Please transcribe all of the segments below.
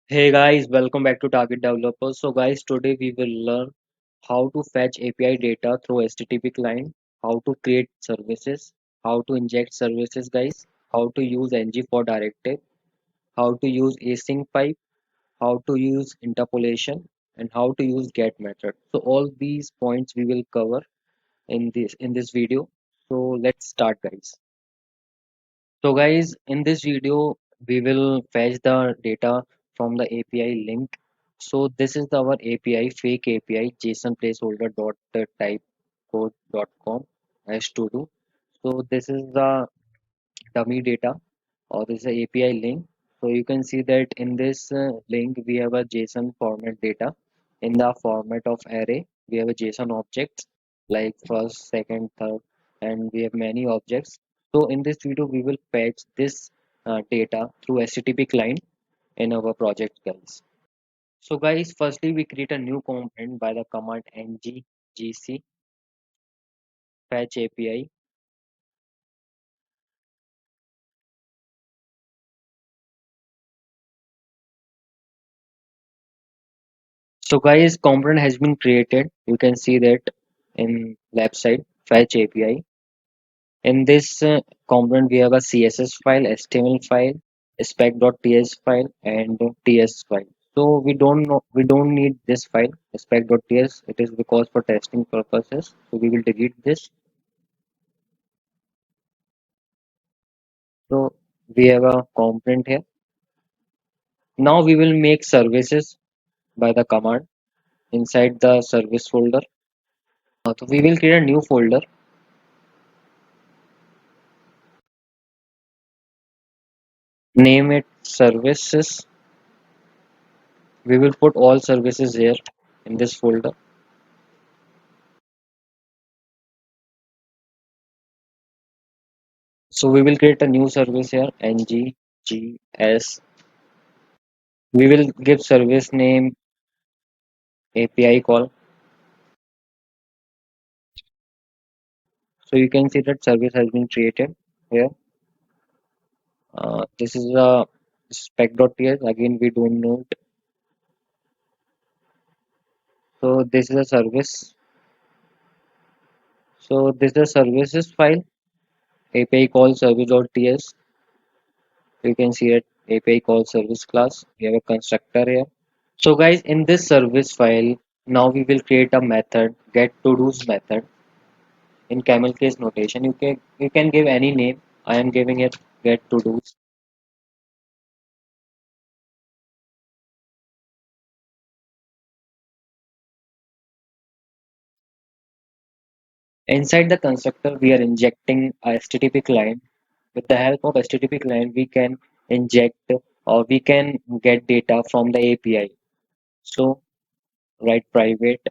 Hey guys, welcome back to Target Developers. So guys, today we will learn how to fetch API data through HTTP client, how to create services, how to inject services guys, how to use ng for directive, how to use async pipe, how to use interpolation, and how to use get method. So all these points we will cover in this video. So let's start guys. So guys, in this video, we will fetch the data from the API link. So this is our API, fake API, JSON placeholder dot type code dot com has to do. So this is the dummy data or this is the API link. So you can see that in this link, we have a JSON format data. In the format of array, we have a JSON objects like first, second, third, and we have many objects. So in this video, we will fetch this data through HTTP client in our project guys. So guys, firstly, we create a new component by the command ng gc fetch API. So guys, component has been created. You can see that in left side fetch API. In this component, we have a CSS file, HTML file, spec.ts file, and TS file. So we don't need this file, spec.ts. It is because for testing purposes. So we will delete this. So we have a component here. Now we will make services by the command inside the service folder. So we will create a new folder. Name it services. We will put all services here in this folder. So we will create a new service here, nggs. We will give service name API call. So you can see that service has been created here. This is a spec.ts. Again, we don't know it. So this is a service. So this is a services file, API call service.ts. You can see it API call service class. We have a constructor here. So guys, in this service file, now we will create a method, get to do's method. In camel case notation, you can give any name. I am giving it get to do's. Inside the constructor, we are injecting a HTTP client. With the help of HTTP client, we can inject or we can get data from the API. So write private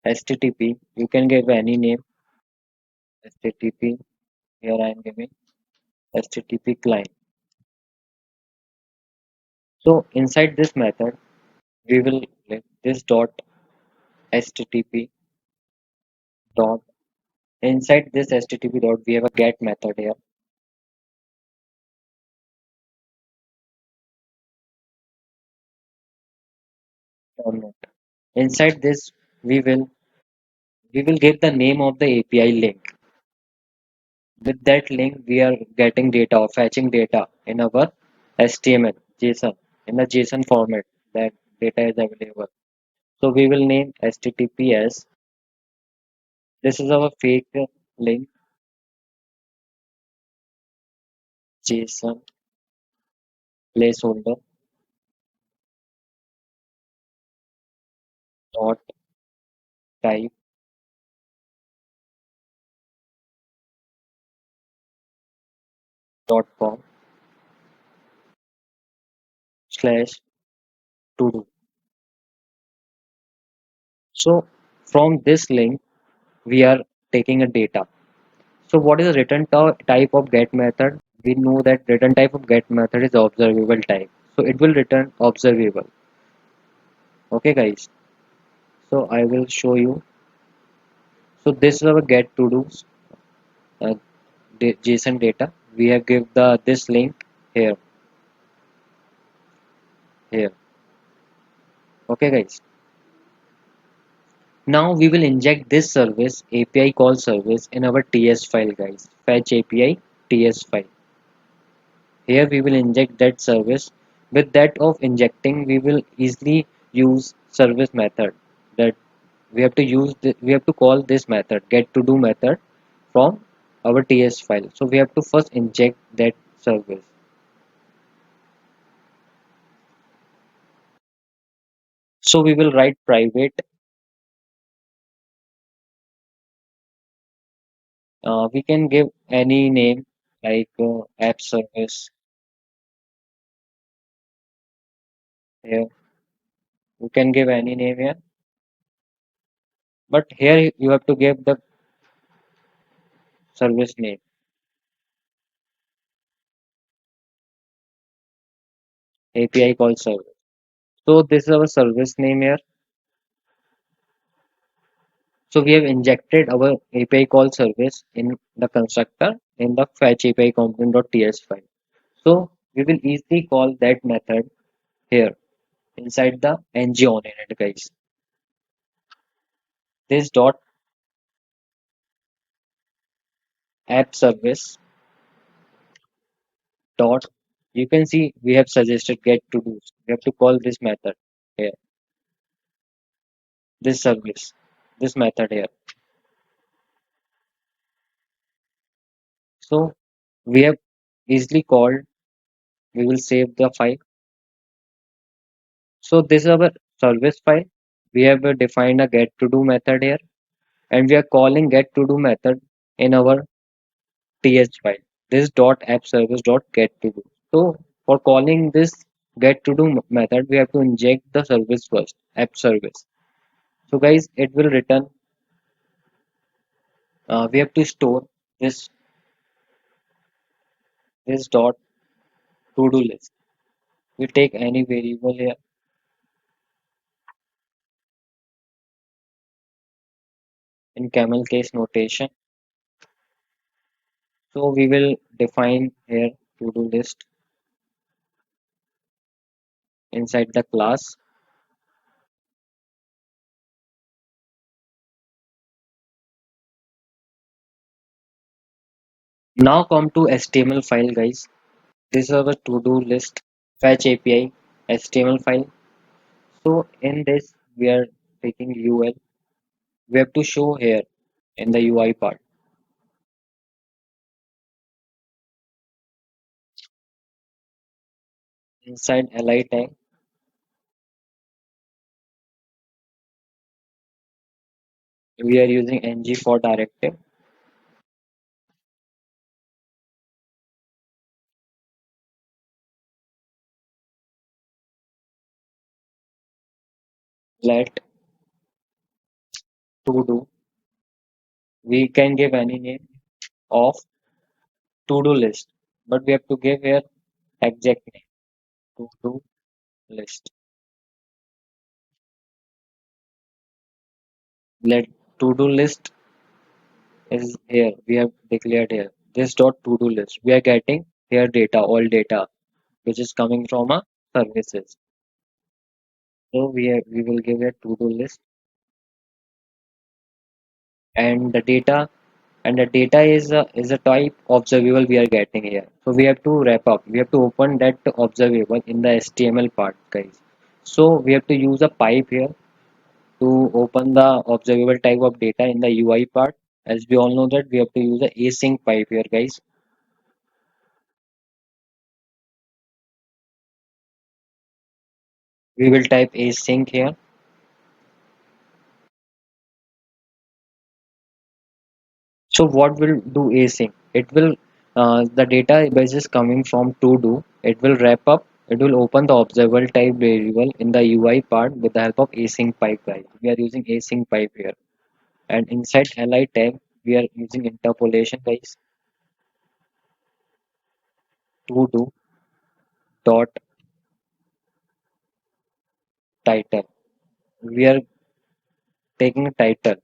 HTTP. You can give any name HTTP. Here I am giving HTTP client. So inside this method, we will let this dot HTTP dot. Inside this HTTP dot, we have a get method here. Or not. Inside this, we will we will give the name of the API link. With that link, we are getting data or fetching data in our HTML, JSON, in the JSON format that data is available. So we will name HTTPS. This is our fake link, JSON placeholder dot type dot com slash to do. So from this link, we are taking a data. So what is the return type of get method? We know that return type of get method is observable type. So it will return observable. Okay guys. So I will show you. So this is our get to do uh, JSON data. We have give the this link here. here. Okay, guys. Now we will inject this service API call service in our TS file, guys. Fetch API TS file. Here we will inject that service. With that of injecting, we will easily use service method. That we have to call this method get to do method from our TS file. So we have to first inject that service. So we will write private. We can give any name like app service here. You can give any name here, but here you have to give the service name, API call service. So this is our service name here. So we have injected our API call service in the constructor in the fetch API component.ts file. So we will easily call that method here inside the ng on init, guys. This dot app service dot, you can see we have suggested get to do. We have to call this method here, this service, this method here. So we have easily called, we will save the file. So this is our service file. We have defined a get to do method here, and we are calling get to do method in our ts file. This dot app service dot get to do. So for calling this get to do method, we have to inject the service first, app service. So guys, it will return. We have to store this dot to do list. We take any variable here in camel case notation. So we will define here to do list inside the class. Now come to HTML file, guys. This is our to-do list fetch API HTML file. So in this we are taking UL. We have to show here in the UI part. Inside li tag, we are using ng for directive. Let to do. We can give any name of to-do list, but we have to give here exact name to-do list. Let to-do list is here. We have declared here this dot to-do list. We are getting here data, all data, which is coming from a services. So we will give a to-do list and the data is a type observable we are getting here. So we have to wrap up. We have to open that observable in the HTML part, guys. So we have to use a pipe here to open the observable type of data in the UI part. As we all know that we have to use a async pipe here, guys. We will type async here. So what will do async? It will the database is coming from to do. It will wrap up. It will open the observable type variable in the UI part with the help of async pipe, guys. We are using async pipe here, and inside li tag we are using interpolation, guys. To do dot title. We are taking title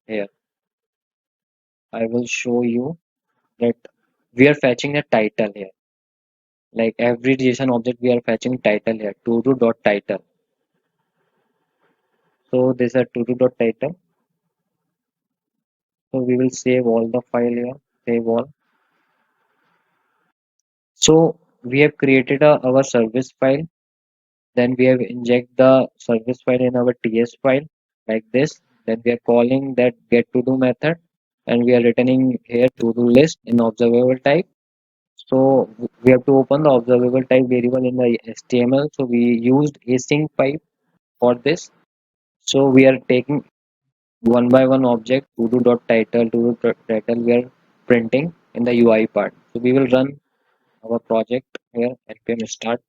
here. I will show you that we are fetching a title here. Like every JSON object we are fetching title here, to do dot title. So this is a to do dot title. So we will save all the file here, save all. So we have created our service file. Then we have inject the service file in our TS file like this. Then we are calling that get to do method, and we are returning here to do list in observable type. So we have to open the observable type variable in the HTML. So we used async pipe for this. So we are taking one by one object to do dot title to do dot title we are printing in the UI part. So we will run our project here npm start.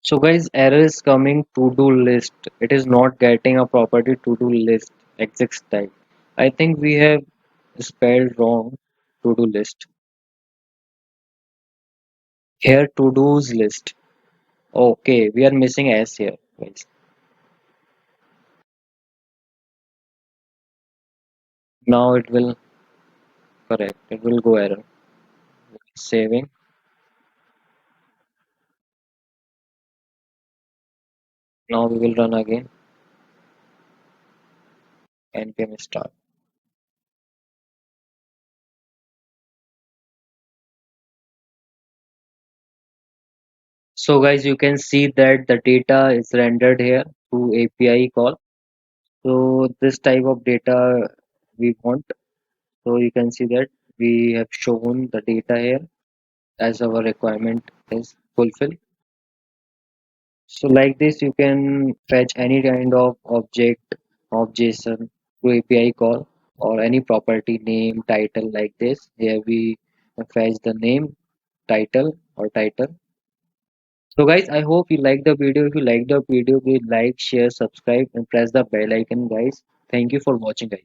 So guys, error is coming to do list. It is not getting a property to do list exit type. I think we have spelled wrong to do list. Here to do's list. Okay, we are missing S here, guys. Now it will correct. It will go error. Saving. Now we will run again. npm start. So guys, you can see that the data is rendered here through API call. So this type of data we want. So you can see that we have shown the data here as our requirement is fulfilled. So like this, you can fetch any kind of object of JSON through API call or any property name, title like this. Here we fetch the name, title or title. So guys, I hope you like the video. If you like the video, please like, share, subscribe and press the bell icon guys. Thank you for watching guys.